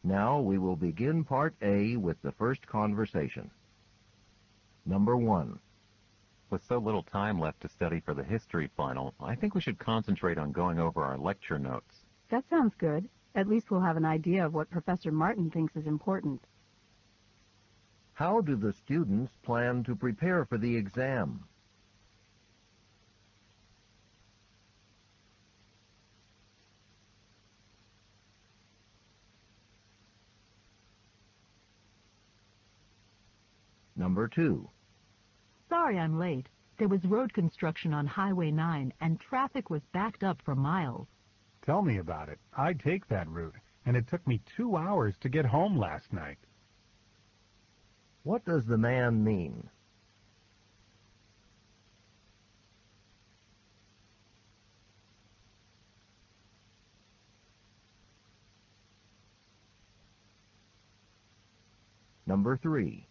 Now we will begin Part A with the first conversation. Number 1. With so little time left to study for the history final, I think we should concentrate on going over our lecture notes. That sounds good. At least we'll have an idea of what Professor Martin thinks is important. How do the students plan to prepare for the exam? Number 2. Sorry I'm late. There was road construction on Highway 9 and traffic was backed up for miles. Tell me about it. I take that route, and it took me 2 hours to get home last night. What does the man mean? Number 3.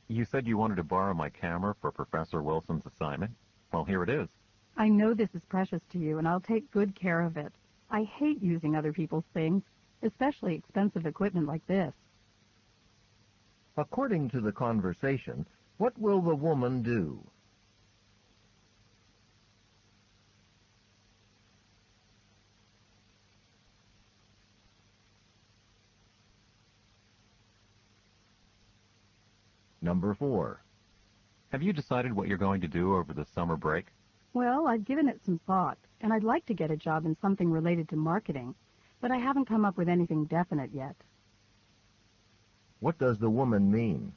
You said you wanted to borrow my camera for Professor Wilson's assignment. Well, here it is. I know this is precious to you, and I'll take good care of it. I hate using other people's things, especially expensive equipment like this. According to the conversation, what will the woman do? Number 4. Have you decided what you're going to do over the summer break? Well, I've given it some thought, and I'd like to get a job in something related to marketing, but I haven't come up with anything definite yet. What does the woman mean?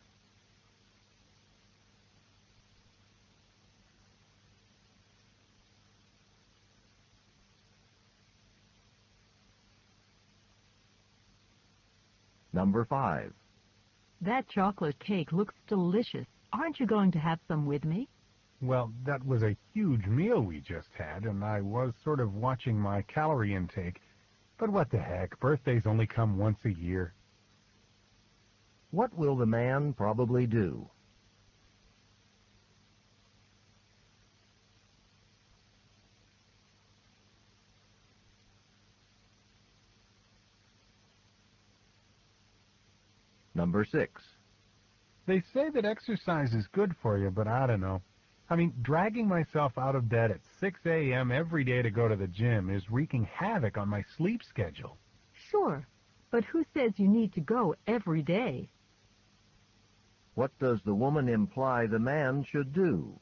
Number 5. That chocolate cake looks delicious. Aren't you going to have some with me? Well, that was a huge meal we just had, and I was sort of watching my calorie intake. But what the heck, birthdays only come once a year. What will the man probably do? Number 6. They say that exercise is good for you, but I don't know. I mean, dragging myself out of bed at 6 a.m. every day to go to the gym is wreaking havoc on my sleep schedule. Sure, but who says you need to go every day? What does the woman imply the man should do?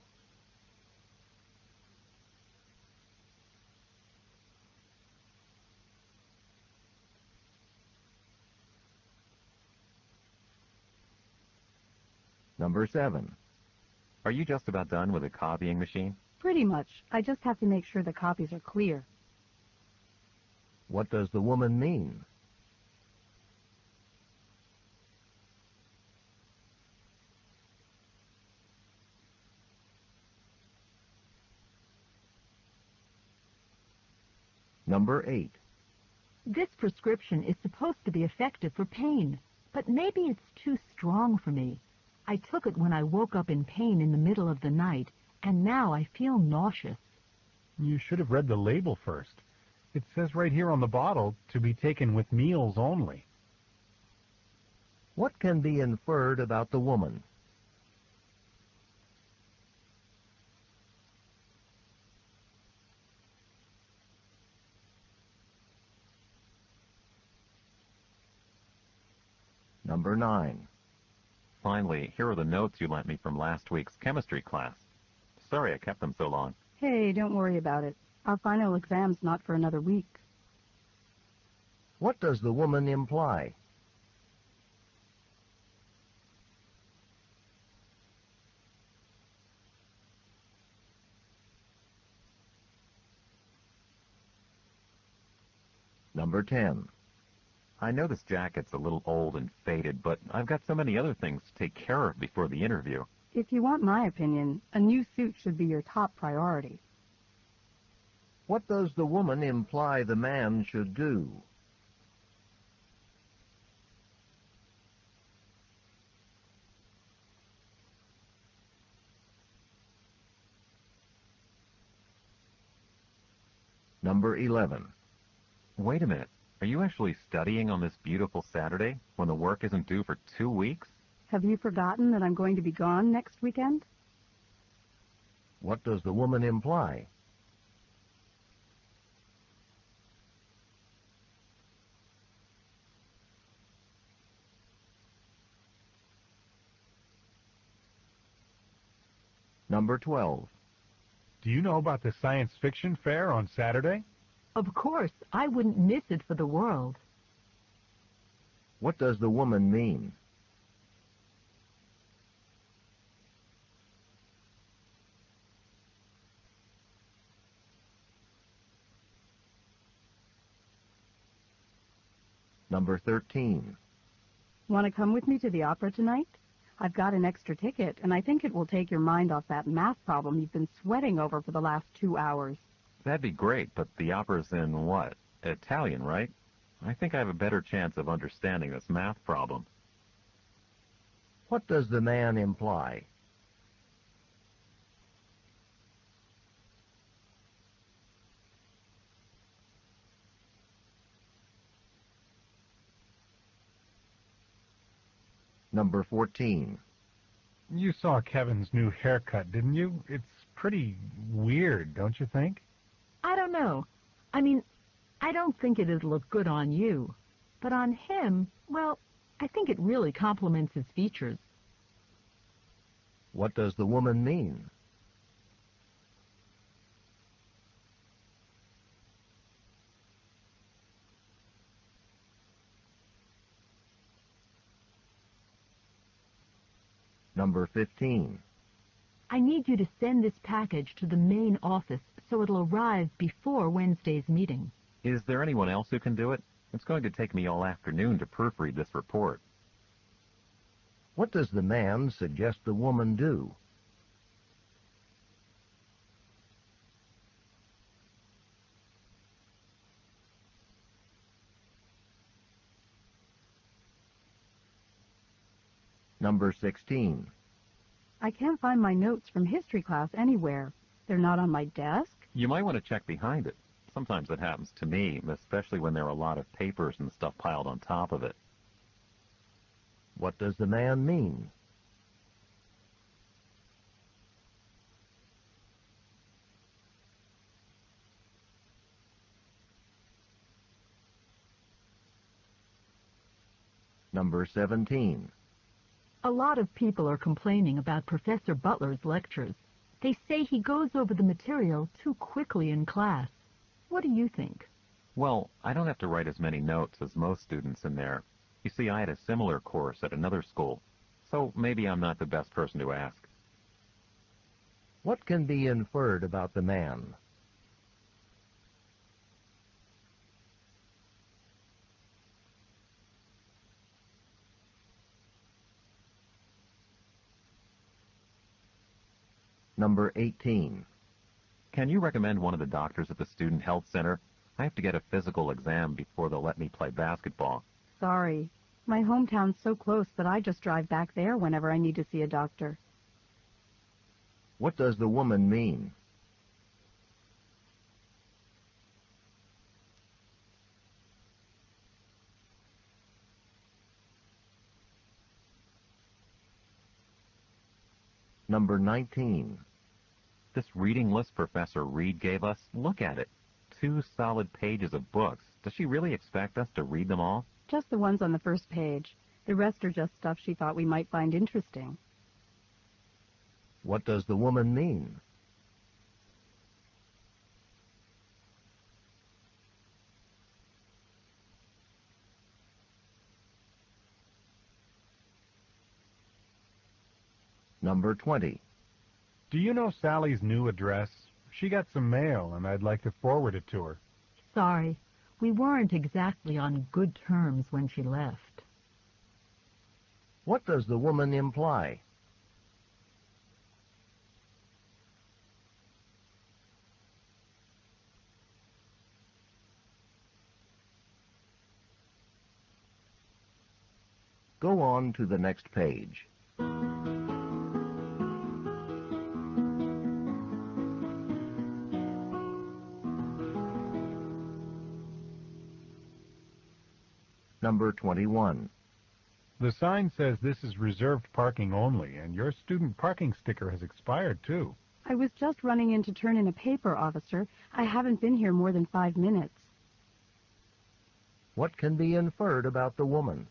Number 7. Are you just about done with the copying machine? Pretty much. I just have to make sure the copies are clear. What does the woman mean? Number 8. This prescription is supposed to be effective for pain, but maybe it's too strong for me. I took it when I woke up in pain in the middle of the night, and now I feel nauseous. You should have read the label first. It says right here on the bottle, to be taken with meals only. What can be inferred about the woman? Number 9. Finally, here are the notes you lent me from last week's chemistry class. Sorry I kept them so long. Hey, don't worry about it. Our final exam's not for another week. What does the woman imply? Number 10. I know this jacket's a little old and faded, but I've got so many other things to take care of before the interview. If you want my opinion, a new suit should be your top priority. What does the woman imply the man should do? Number 11. Wait a minute. Are you actually studying on this beautiful Saturday when the work isn't due for 2 weeks? Have you forgotten that I'm going to be gone next weekend? What does the woman imply? Number 12. Do you know about the science fiction fair on Saturday? Of course, I wouldn't miss it for the world. What does the woman mean? Number 13. Want to come with me to the opera tonight? I've got an extra ticket, and I think it will take your mind off that math problem you've been sweating over for the last 2 hours. That'd be great, but the opera's in what? Italian, right? I think I have a better chance of understanding this math problem. What does the man imply? Number 14. You saw Kevin's new haircut, didn't you? It's pretty weird, don't you think? I don't know. I mean, I don't think it'd look good on you. But on him, well, I think it really complements his features. What does the woman mean? Number 15. I need you to send this package to the main office so it'll arrive before Wednesday's meeting. Is there anyone else who can do it? It's going to take me all afternoon to proofread this report. What does the man suggest the woman do? Number 16. I can't find my notes from history class anywhere. They're not on my desk. You might want to check behind it. Sometimes it happens to me, especially when there are a lot of papers and stuff piled on top of it. What does the man mean? Number 17. A lot of people are complaining about Professor Butler's lectures. They say he goes over the material too quickly in class. What do you think? Well, I don't have to write as many notes as most students in there. You see, I had a similar course at another school, so maybe I'm not the best person to ask. What can be inferred about the man? Number 18. Can you recommend one of the doctors at the Student Health Center? I have to get a physical exam before they'll let me play basketball. Sorry. My hometown's so close that I just drive back there whenever I need to see a doctor. What does the woman mean? Number 19. This reading list Professor Reed gave us, look at it. 2 solid pages of books. Does she really expect us to read them all? Just the ones on the first page. The rest are just stuff she thought we might find interesting. What does the woman mean? Number 20. Do you know Sally's new address? She got some mail, and I'd like to forward it to her. Sorry, we weren't exactly on good terms when she left. What does the woman imply? Go on to the next page. Number 21. The sign says this is reserved parking only, and your student parking sticker has expired, too. I was just running in to turn in a paper, officer. I haven't been here more than 5 minutes. What can be inferred about the woman?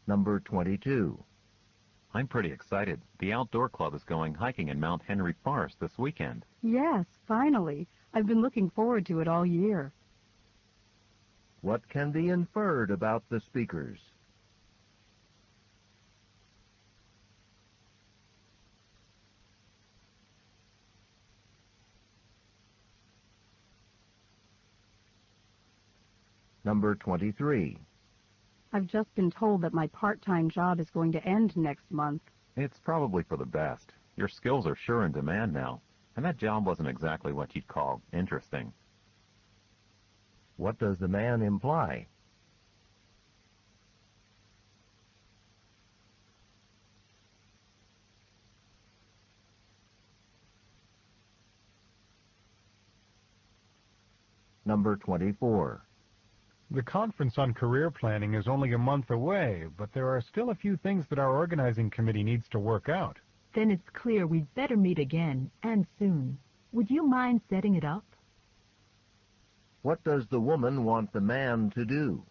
Number 22. I'm pretty excited. The outdoor club is going hiking in Mount Henry Forest this weekend. Yes, finally. I've been looking forward to it all year. What can be inferred about the speakers? Number 23. I've just been told that my part-time job is going to end next month. It's probably for the best. Your skills are sure in demand now, and that job wasn't exactly what you'd call interesting. What does the man imply? Number 24. The conference on career planning is only a month away, but there are still a few things that our organizing committee needs to work out. Then it's clear we'd better meet again, and soon. Would you mind setting it up? What does the woman want the man to do?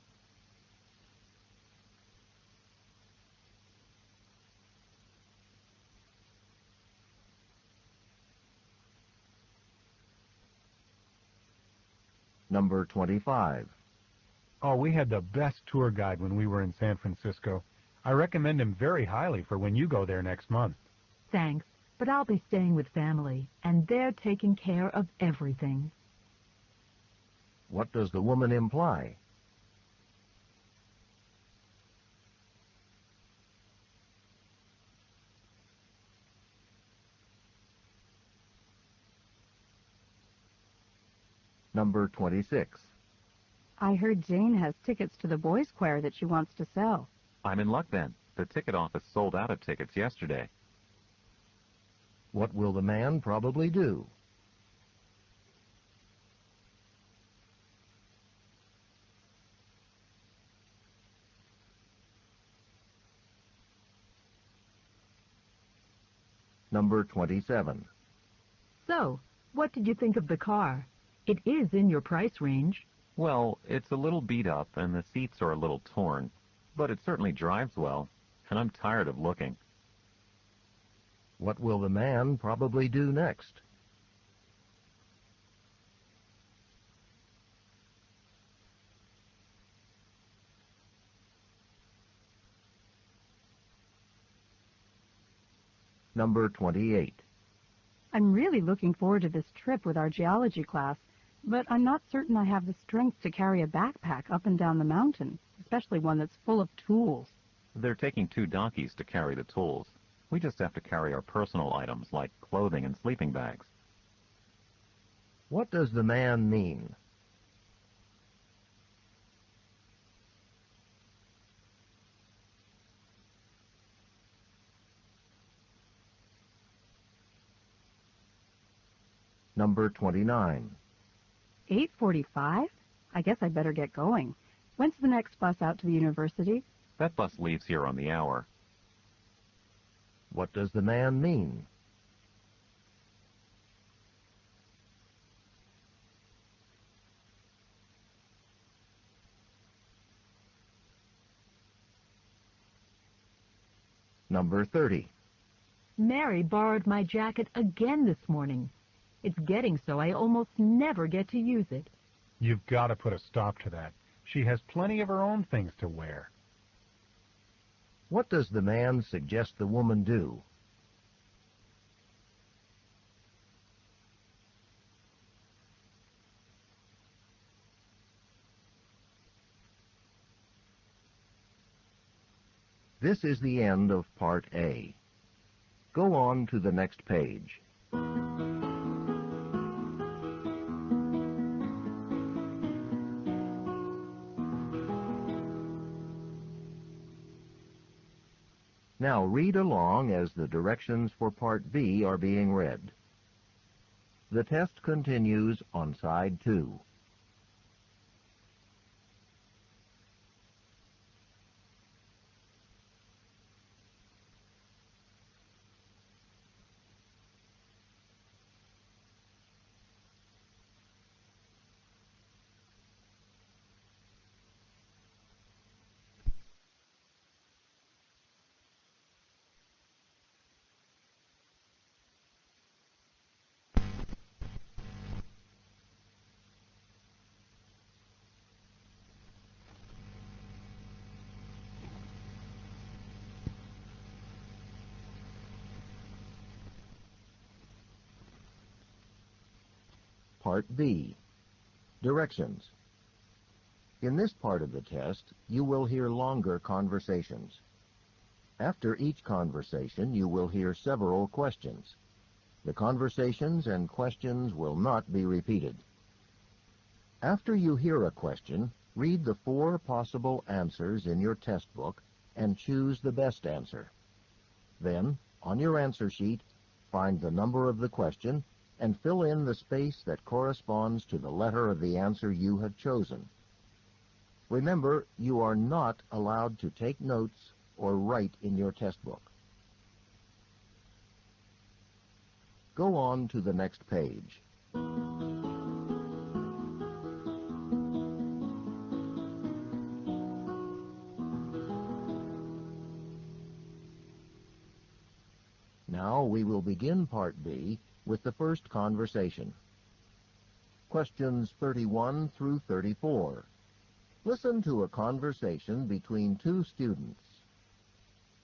Number 25. Oh, we had the best tour guide when we were in San Francisco. I recommend him very highly for when you go there next month. Thanks, but I'll be staying with family, and they're taking care of everything. What does the woman imply? Number 26. I heard Jane has tickets to the boys' choir that she wants to sell. I'm in luck then. The ticket office sold out of tickets yesterday. What will the man probably do? Number 27. So, what did you think of the car? It is in your price range. Well, it's a little beat up and the seats are a little torn, but it certainly drives well, and I'm tired of looking. What will the man probably do next? Number 28. I'm really looking forward to this trip with our geology class, but I'm not certain I have the strength to carry a backpack up and down the mountain, especially one that's full of tools. They're taking 2 donkeys to carry the tools. We just have to carry our personal items like clothing and sleeping bags. What does the man mean? Number 29. 8:45? I guess I better get going. When's the next bus out to the university? That bus leaves here on the hour. What does the man mean? Number 30. Mary borrowed my jacket again this morning. It's getting so I almost never get to use it. You've got to put a stop to that. She has plenty of her own things to wear. What does the man suggest the woman do? This is the end of Part A. Go on to the next page. Now read along as the directions for Part B are being read. The test continues on side 2. Part B. Directions. In this part of the test, you will hear longer conversations. After each conversation, you will hear several questions. The conversations and questions will not be repeated. After you hear a question, read the 4 possible answers in your test book and choose the best answer. Then, on your answer sheet, find the number of the question and fill in the space that corresponds to the letter of the answer you have chosen. Remember, you are not allowed to take notes or write in your test book. Go on to the next page. Now we will begin Part B with the first conversation. Questions 31 through 34. Listen to a conversation between 2 students.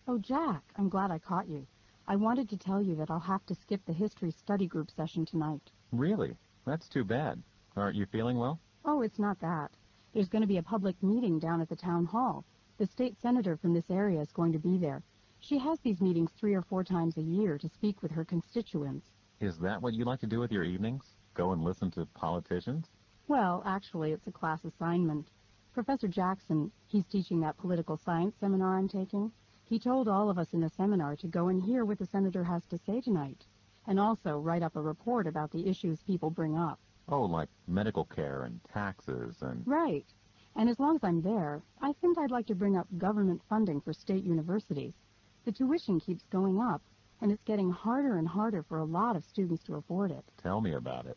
Oh, Jack, I'm glad I caught you. I wanted to tell you that I'll have to skip the history study group session tonight. Really? That's too bad. Aren't you feeling well? Oh, it's not that. There's going to be a public meeting down at the town hall. The state senator from this area is going to be there. She has these meetings 3 or 4 times a year to speak with her constituents. Is that what you like to do with your evenings? Go and listen to politicians? Well, actually, it's a class assignment. Professor Jackson, he's teaching that political science seminar I'm taking. He told all of us in the seminar to go and hear what the senator has to say tonight, and also write up a report about the issues people bring up. Oh, like medical care and taxes and... Right. And as long as I'm there, I think I'd like to bring up government funding for state universities. The tuition keeps going up, and it's getting harder and harder for a lot of students to afford it. Tell me about it.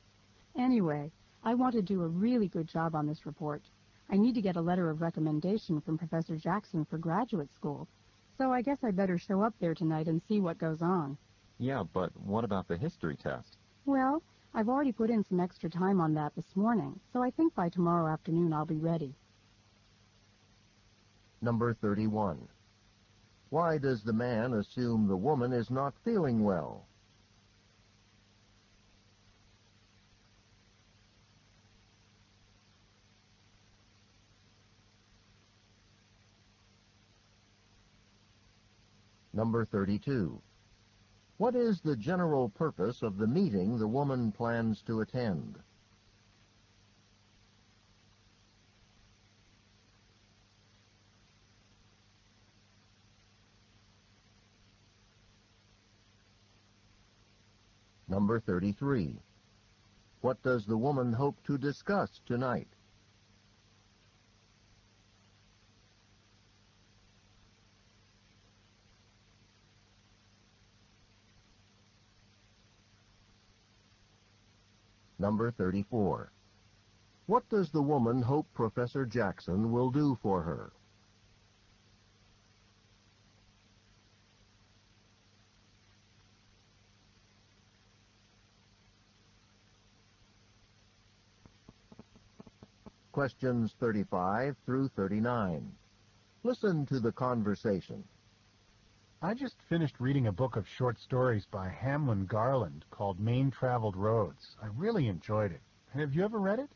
Anyway, I want to do a really good job on this report. I need to get a letter of recommendation from Professor Jackson for graduate school, so I guess I better show up there tonight and see what goes on. Yeah, but what about the history test? Well, I've already put in some extra time on that this morning, so I think by tomorrow afternoon I'll be ready. Number 31. Why does the man assume the woman is not feeling well? Number 32. What is the general purpose of the meeting the woman plans to attend? Number 33. What does the woman hope to discuss tonight? Number 34. What does the woman hope Professor Jackson will do for her? Questions 35 through 39. Listen to the conversation. I just finished reading a book of short stories by Hamlin Garland called Main Traveled Roads. I really enjoyed it. Have you ever read it?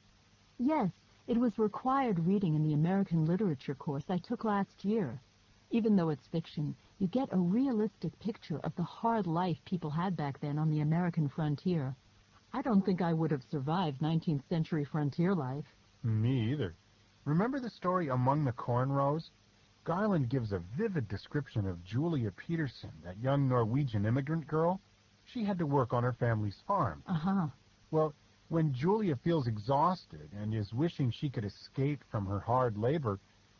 Yes, it was required reading in the American literature course I took last year. Even though it's fiction, you get a realistic picture of the hard life people had back then on the American frontier. I don't think I would have survived 19th century frontier life. Me either. Remember the story Among the Corn Rows? Garland gives a vivid description of Julia Peterson, that young Norwegian immigrant girl. She had to work on her family's farm. Uh-huh. Well, when Julia feels exhausted and is wishing she could escape from her hard labor,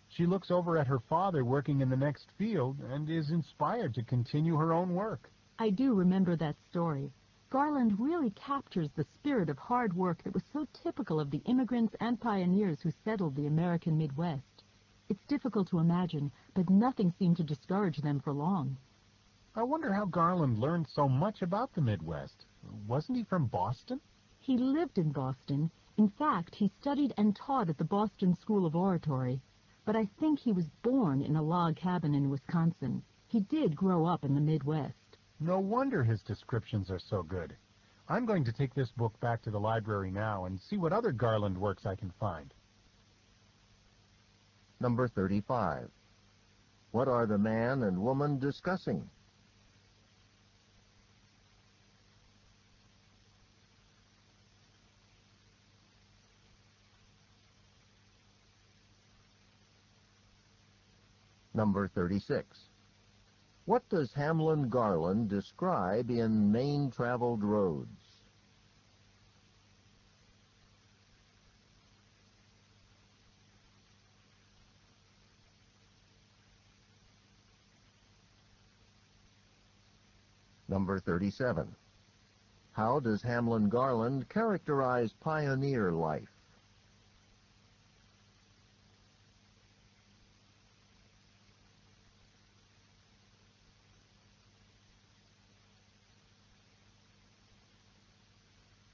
she looks over at her father working in the next field and is inspired to continue her own work. I do remember that story. Garland really captures the spirit of hard work that was so typical of the immigrants and pioneers who settled the American Midwest. It's difficult to imagine, but nothing seemed to discourage them for long. I wonder how Garland learned so much about the Midwest. Wasn't he from Boston? He lived in Boston. In fact, he studied and taught at the Boston School of Oratory. But I think he was born in a log cabin in Wisconsin. He did grow up in the Midwest. No wonder his descriptions are so good. I'm going to take this book back to the library now and see what other Garland works I can find. Number 35. What are the man and woman discussing? Number 36. What does Hamlin Garland describe in Main Traveled Roads? Number 37. How does Hamlin Garland characterize pioneer life?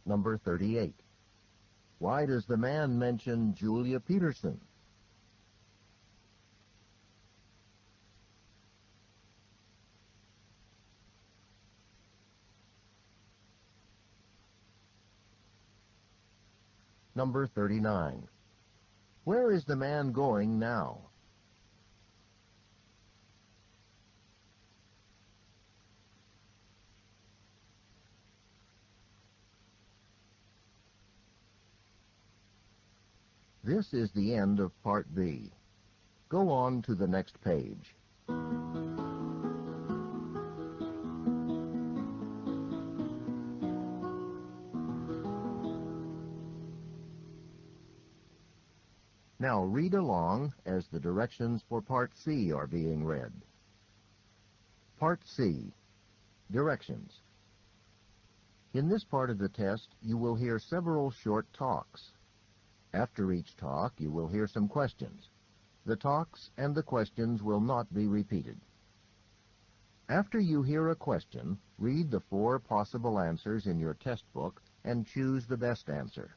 Number 38. Why does the man mention Julia Peterson? Number 39. Where is the man going now? This is the end of Part B. Go on to the next page. Now read along as the directions for Part C are being read. Part C. Directions. In this part of the test, you will hear several short talks. After each talk, you will hear some questions. The talks and the questions will not be repeated. After you hear a question, read the 4 possible answers in your test book and choose the best answer.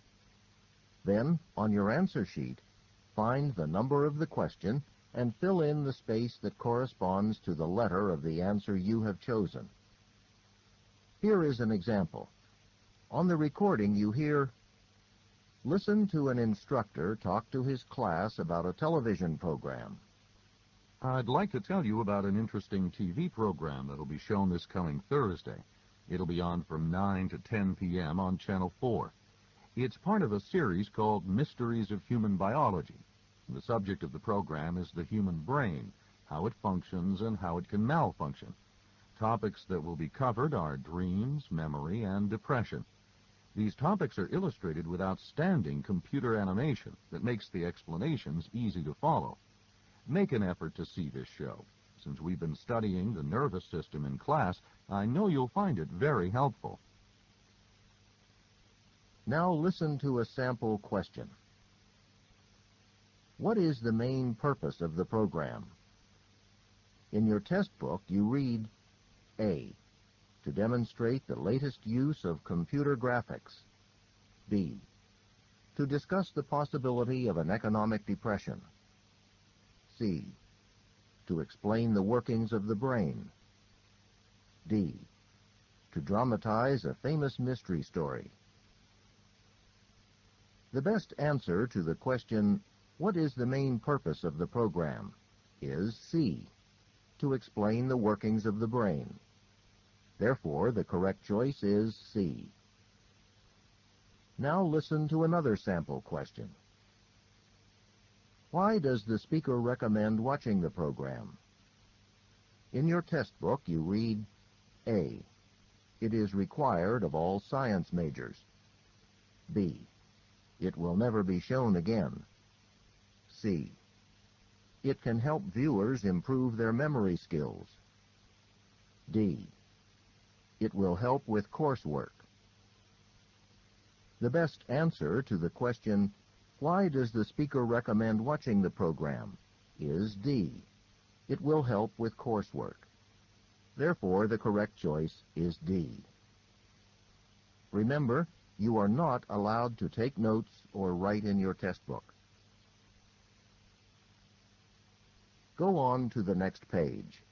Then, on your answer sheet, find the number of the question and fill in the space that corresponds to the letter of the answer you have chosen. Here is an example. On the recording you hear, "Listen to an instructor talk to his class about a television program." I'd like to tell you about an interesting TV program that'll be shown this coming Thursday. It'll be on from 9 to 10 p.m. on Channel 4. It's part of a series called Mysteries of Human Biology. The subject of the program is the human brain, how it functions and how it can malfunction. Topics that will be covered are dreams, memory, and depression. These topics are illustrated with outstanding computer animation that makes the explanations easy to follow. Make an effort to see this show. Since we've been studying the nervous system in class, I know you'll find it very helpful. Now listen to a sample question. What is the main purpose of the program? In your test book, you read, A, to demonstrate the latest use of computer graphics. B, to discuss the possibility of an economic depression. C, to explain the workings of the brain. D, to dramatize a famous mystery story. The best answer to the question, what is the main purpose of the program, is C, to explain the workings of the brain. Therefore, the correct choice is C. Now listen to another sample question. Why does the speaker recommend watching the program? In your test book, you read, A. It is required of all science majors. B. It will never be shown again. C. It can help viewers improve their memory skills. D. It will help with coursework. The best answer to the question, why does the speaker recommend watching the program, is D. It will help with coursework. Therefore, the correct choice is D. Remember, you are not allowed to take notes or write in your test book. Go on to the next page.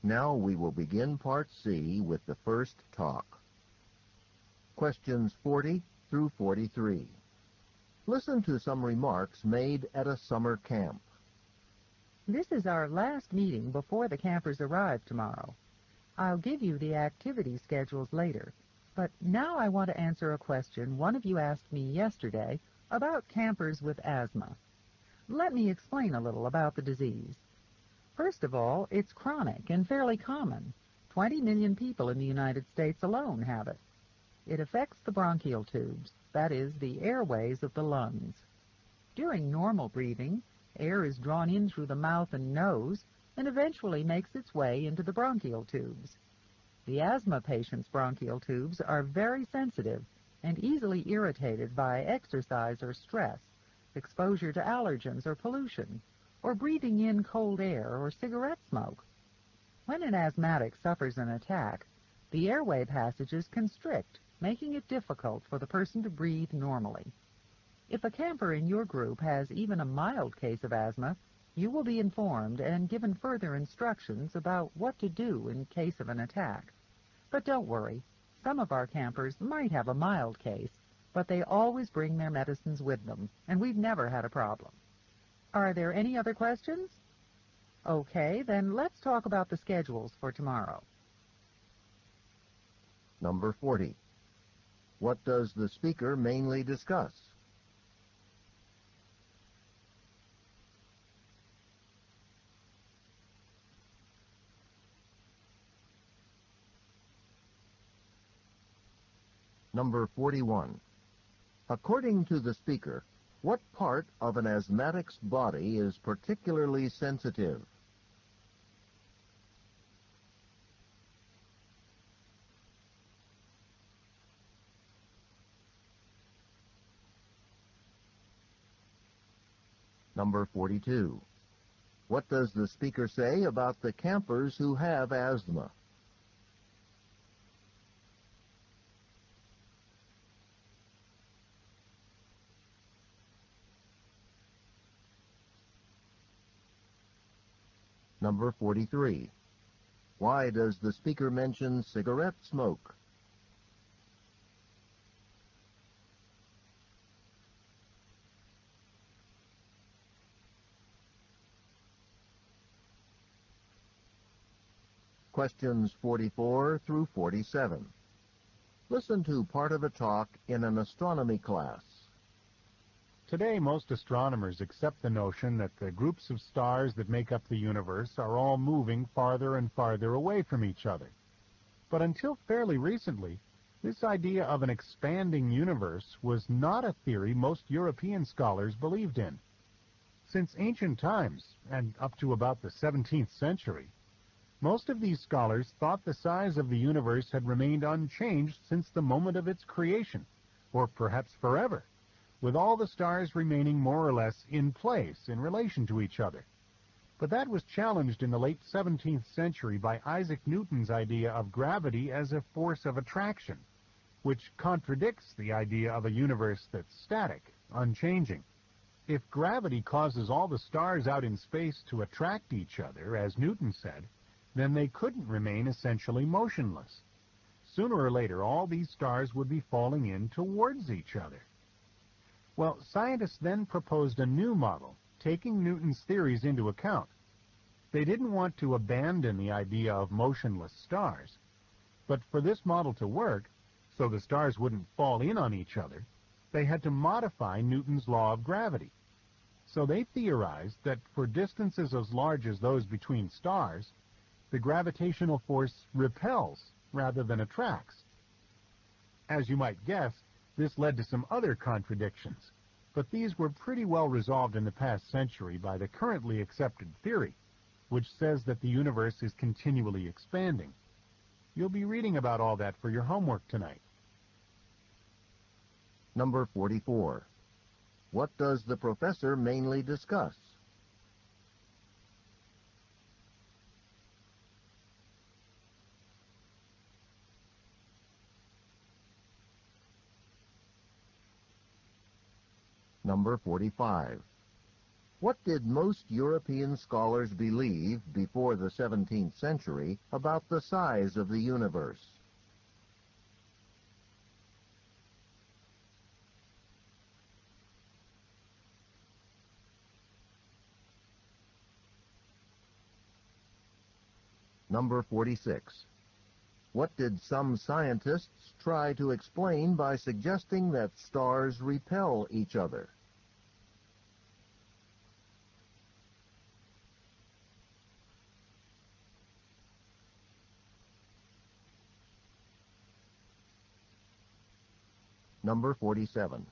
Now we will begin Part C with the first talk. Questions 40 through 43. Listen to some remarks made at a summer camp. This is our last meeting before the campers arrive tomorrow. I'll give you the activity schedules later, but now I want to answer a question one of you asked me yesterday about campers with asthma. Let me explain a little about the disease. First of all, it's chronic and fairly common. 20 million people in the United States alone have it. It affects the bronchial tubes, that is, the airways of the lungs. During normal breathing, air is drawn in through the mouth and nose and eventually makes its way into the bronchial tubes. The asthma patient's bronchial tubes are very sensitive and easily irritated by exercise or stress, exposure to allergens or pollution, or breathing in cold air or cigarette smoke. When an asthmatic suffers an attack, the airway passages constrict, making it difficult for the person to breathe normally. If a camper in your group has even a mild case of asthma, you will be informed and given further instructions about what to do in case of an attack. But don't worry, some of our campers might have a mild case, but they always bring their medicines with them, and we've never had a problem. Are there any other questions? Okay, then let's talk about the schedules for tomorrow. Number 40. What does the speaker mainly discuss? Number 41. According to the speaker, what part of an asthmatic's body is particularly sensitive? Number 42. What does the speaker say about the campers who have asthma? Number 43. Why does the speaker mention cigarette smoke? Questions 44 through 47. Listen to part of a talk in an astronomy class. Today, most astronomers accept the notion that the groups of stars that make up the universe are all moving farther and farther away from each other. But until fairly recently, this idea of an expanding universe was not a theory most European scholars believed in. Since ancient times, and up to about the 17th century, most of these scholars thought the size of the universe had remained unchanged since the moment of its creation, or perhaps forever, with all the stars remaining more or less in place in relation to each other. But that was challenged in the late 17th century by Isaac Newton's idea of gravity as a force of attraction, which contradicts the idea of a universe that's static, unchanging. If gravity causes all the stars out in space to attract each other, as Newton said, then they couldn't remain essentially motionless. Sooner or later, all these stars would be falling in towards each other. Well, scientists then proposed a new model, taking Newton's theories into account. They didn't want to abandon the idea of motionless stars, but for this model to work, so the stars wouldn't fall in on each other, they had to modify Newton's law of gravity. So they theorized that for distances as large as those between stars, the gravitational force repels rather than attracts. As you might guess, this led to some other contradictions, but these were pretty well resolved in the past century by the currently accepted theory, which says that the universe is continually expanding. You'll be reading about all that for your homework tonight. Number 44. What does the professor mainly discuss? Number 45. What did most European scholars believe before the 17th century about the size of the universe? Number 46. What did some scientists try to explain by suggesting that stars repel each other? Number 47.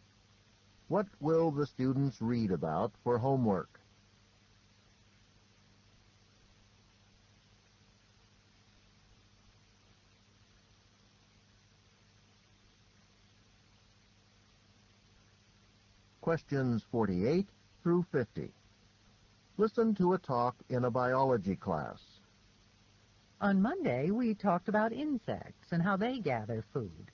What will the students read about for homework? Questions 48 through 50. Listen to a talk in a biology class. On Monday, we talked about insects and how they gather food.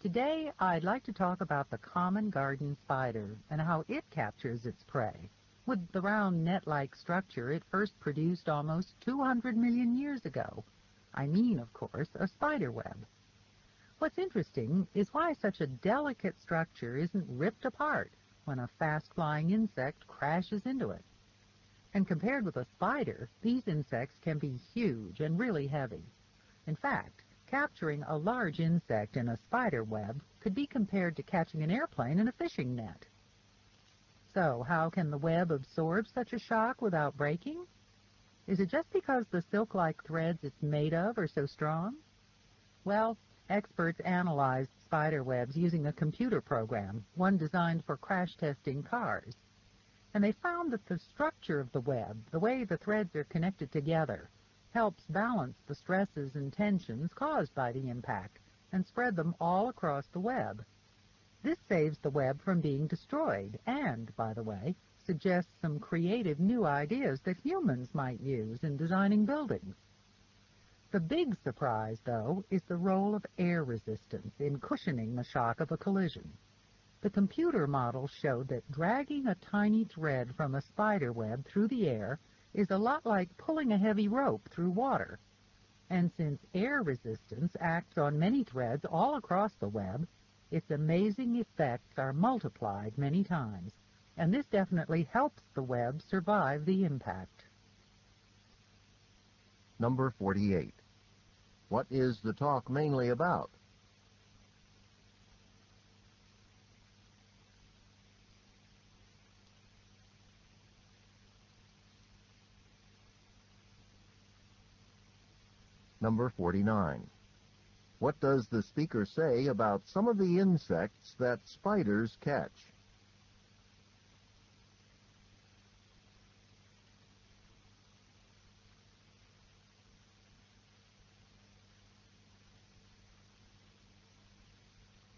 Today, I'd like to talk about the common garden spider and how it captures its prey. With the round net-like structure it first produced almost 200 million years ago. I mean, of course, a spider web. What's interesting is why such a delicate structure isn't ripped apart when a fast-flying insect crashes into it. And compared with a spider, these insects can be huge and really heavy. In fact, capturing a large insect in a spider web could be compared to catching an airplane in a fishing net. So, how can the web absorb such a shock without breaking? Is it just because the silk-like threads it's made of are so strong? Well, experts analyzed spider webs using a computer program, one designed for crash testing cars. And they found that the structure of the web, the way the threads are connected together, helps balance the stresses and tensions caused by the impact and spread them all across the web. This saves the web from being destroyed and, by the way, suggests some creative new ideas that humans might use in designing buildings. The big surprise, though, is the role of air resistance in cushioning the shock of a collision. The computer model showed that dragging a tiny thread from a spider web through the air is a lot like pulling a heavy rope through water. And since air resistance acts on many threads all across the web, its amazing effects are multiplied many times, and this definitely helps the web survive the impact. Number 48. What is the talk mainly about? Number 49. What does the speaker say about some of the insects that spiders catch?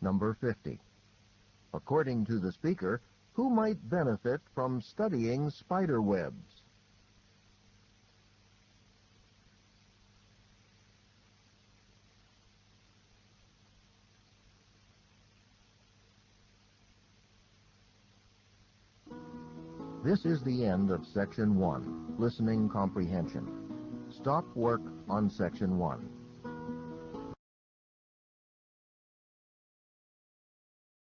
Number 50. According to the speaker, who might benefit from studying spider webs? This is the end of Section 1, Listening Comprehension. Stop work on Section 1.